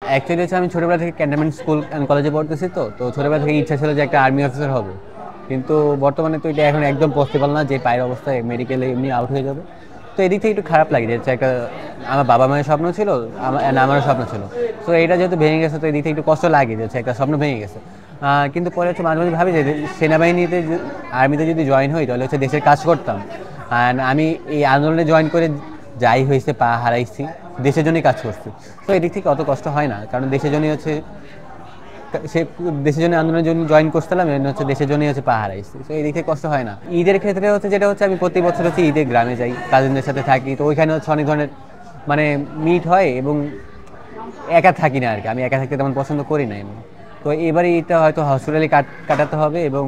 Actually হচ্ছে আমি ছোটোবেলা থেকে ক্যান্টনমেন্ট স্কুল অ্যান্ড কলেজে পড়তেছি, তো ছোটোবেলা থেকে ইচ্ছা ছিল যে একটা আর্মি অফিসার হবো। কিন্তু বর্তমানে তো এটা এখন একদম পসিবল না, যে পায়ের অবস্থায় মেডিকেলে এমনি আউট হয়ে যাবে। তো এদিক থেকে একটু খারাপ লাগে যে হচ্ছে একটা আমার বাবা মায়ের স্বপ্ন ছিল, আমারও স্বপ্ন ছিল। তো এটা যেহেতু ভেঙে গেছে, তো এদিক থেকে একটু কষ্ট লাগে যে হচ্ছে একটা স্বপ্ন ভেঙে গেছে। কিন্তু পরে হচ্ছে মাঝে মাঝে ভাবি যে সেনাবাহিনীতে আর্মিতে যদি জয়েন হই তাহলে হচ্ছে দেশের কাজ করতাম। অ্যান্ড আমি এই আন্দোলনে জয়েন করে যাই হয়েছে, পা হারাইছি, দেশের জন্যই কাজ করছি। তো এদিক থেকে অত কষ্ট হয় না, কারণ দেশের জন্যই হচ্ছে সে দেশের জন্য আন্দোলনের জন্য জয়েন করছিলাম, হচ্ছে দেশের জন্যই হচ্ছে পা হারাইছি। তো এই দিক থেকে কষ্ট হয় না। ঈদের ক্ষেত্রে হচ্ছে যেটা হচ্ছে আমি প্রতি বছর হচ্ছে ঈদে গ্রামে যাই, কাজিনদের সাথে থাকি। তো ওইখানে হচ্ছে অনেক ধরনের মানে মিট হয়, এবং একা থাকি না আর কি, আমি একা থাকতে তেমন পছন্দ করি না এমনি। তো এবারে এটা হয়তো হসপিটালে কাটাতে হবে, এবং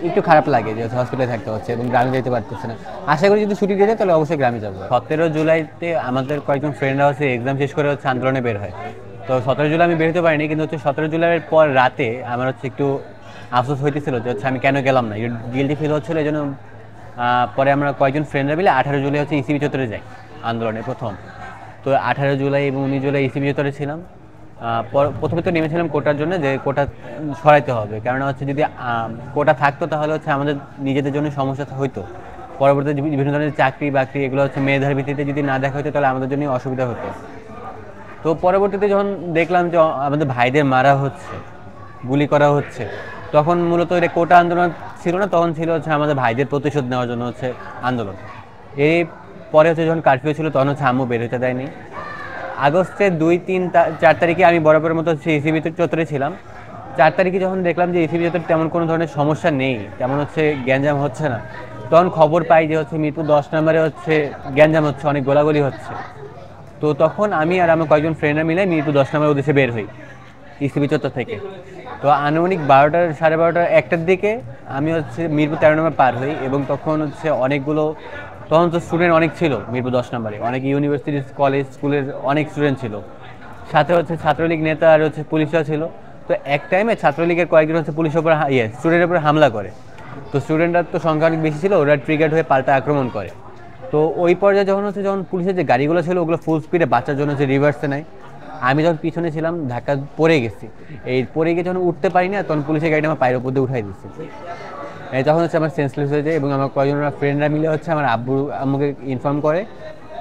একটু খারাপ লাগে যে হসপিটালে থাকতে হচ্ছে এবং গ্রামে যেতে পারতেছে না। আশা করি যদি ছুটি দিয়ে দেয় তাহলে অবশ্যই গ্রামে যাবো। 17 জুলাইতে আমাদের কয়েকজন ফ্রেন্ডরা হচ্ছে এক্সাম শেষ করে হচ্ছে আন্দোলনে বের হয়। তো 17 জুলাই আমি বের হতে পারিনি, কিন্তু হচ্ছে 17 জুলাইয়ের পর রাতে আমার হচ্ছে একটু আফসোস হইতেছিল যে হচ্ছে আমি কেন গেলাম না, গিল্টি ফিল হচ্ছিলো। এই জন্য পরে আমরা কয়েকজন ফ্রেন্ডরা মিলে 18 জুলাই হচ্ছে ইসিবি চত্বরে যাই আন্দোলনে প্রথম। তো 18 জুলাই এবং 19 জুলাই ইসিবি চত্বরে ছিলাম। প্রথমে তো নেমেছিলাম কোটার জন্য, যে কোটা সরাইতে হবে, কারণ হচ্ছে যদি কোটা থাকতো তাহলে হচ্ছে আমাদের নিজেদের জন্য সমস্যা হইতো। পরবর্তীতে বিভিন্ন ধরনের চাকরি বাকরি এগুলো হচ্ছে মেধার ভিত্তিতে যদি না দেখা হতো তাহলে আমাদের জন্য অসুবিধা হতো। তো পরবর্তীতে যখন দেখলাম যে আমাদের ভাইদের মারা হচ্ছে, গুলি করা হচ্ছে, তখন মূলত এটা কোটা আন্দোলন ছিল না, তখন ছিল হচ্ছে আমাদের ভাইদের প্রতিশোধ নেওয়ার জন্য হচ্ছে আন্দোলন। এই পরে হচ্ছে যখন কারফিউ ছিল তখন হচ্ছে আম্মু বের হতে দেয়নি। আগস্টের 2, 3, 4 তারিখে আমি বরাবরের মতো হচ্ছে ইসিবি চত্বরে ছিলাম। 4 তারিখে যখন দেখলাম যে ইসিবি চত্বরে তেমন কোনো ধরনের সমস্যা নেই, তেমন হচ্ছে গ্যাঞ্জাম হচ্ছে না, তখন খবর পাই যে হচ্ছে মিরপুর 10 নম্বরে হচ্ছে গ্যাঞ্জাম হচ্ছে, অনেক গোলাগুলি হচ্ছে। তো তখন আমি আর আমার কয়েকজন ফ্রেন্ডরা মিলে মিরপুর 10 নম্বরের উদ্দেশ্যে বের হই ইসিবি চত্বর থেকে। তো আনুমানিক 12টা, 12:30, 1টার দিকে আমি হচ্ছে মিরপুর 13 নম্বর পার হই, এবং তখন হচ্ছে অনেকগুলো, তখন তো স্টুডেন্ট অনেক ছিল মিরপুর 10 নম্বরে, অনেক ইউনিভার্সিটি কলেজ স্কুলের অনেক স্টুডেন্ট ছিল, সাথে হচ্ছে ছাত্রলীগ নেতা আর হচ্ছে পুলিশরা ছিল। তো এক টাইমে ছাত্রলীগের কয়েকজন হচ্ছে পুলিশের উপর স্টুডেন্টের উপর হামলা করে। তো স্টুডেন্টরা তো সংখ্যা অনেক বেশি ছিল, ওরা ট্রিগার্ড হয়ে পাল্টা আক্রমণ করে। তো ওই পর্যায়ে যখন পুলিশের যে গাড়িগুলো ছিল ওগুলো ফুল স্পিডে বাচ্চার জন্য হচ্ছে রিভার্সে নেয়। আমি যখন পিছনে ছিলাম ধাক্কা পড়ে গেছি, এই পড়ে গিয়ে যখন উঠতে পারি না, তখন পুলিশের গাড়িটা আমার পায়ের উপর দিয়ে উঠাই দিচ্ছে। তখন হচ্ছে আমার সেন্সলেস হয়ে যায়, এবং আমার কয়েকজন ফ্রেন্ডরা মিলে হচ্ছে আমার আম্মুকে ইনফর্ম করে,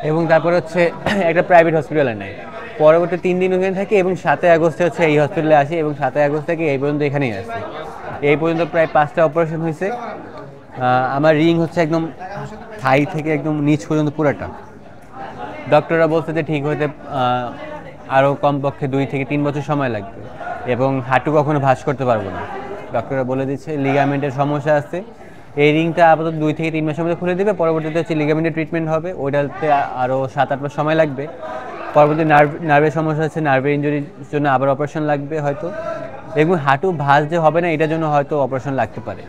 এবং তারপরে হচ্ছে একটা প্রাইভেট হসপিটালে নেয়। পরবর্তী 3 দিন ওখানে থাকি, এবং 7 আগস্টে হচ্ছে এই হসপিটালে আসি, এবং 7 আগস্ট থেকে এই পর্যন্ত এখানেই আসছি। এই পর্যন্ত প্রায় 5টা অপারেশন হয়েছে। আমার রিং হচ্ছে একদম থাই থেকে একদম নিচ পর্যন্ত পুরোটা। ডক্টররা বলছে যে ঠিক হতে আরও কমপক্ষে 2 থেকে 3 বছর সময় লাগবে, এবং হাঁটু কখনো ভাঁজ করতে পারবো না। ডক্টররা বলে দিচ্ছে লিগামেন্টের সমস্যা আছে। এই রিংটা আপাতত 2 থেকে 3 মাসের মধ্যে খুলে দেবে, পরবর্তীতে হচ্ছে লিগামেন্টের ট্রিটমেন্ট হবে, ওইটাতে আরও 7-8 মাস সময় লাগবে। পরবর্তী নার্ভের সমস্যা আছে, নার্ভের ইঞ্জুরির জন্য আবার অপারেশন লাগবে হয়তো, এবং হাঁটু ভাঁজ যে হবে না এটার জন্য হয়তো অপারেশন লাগতে পারে।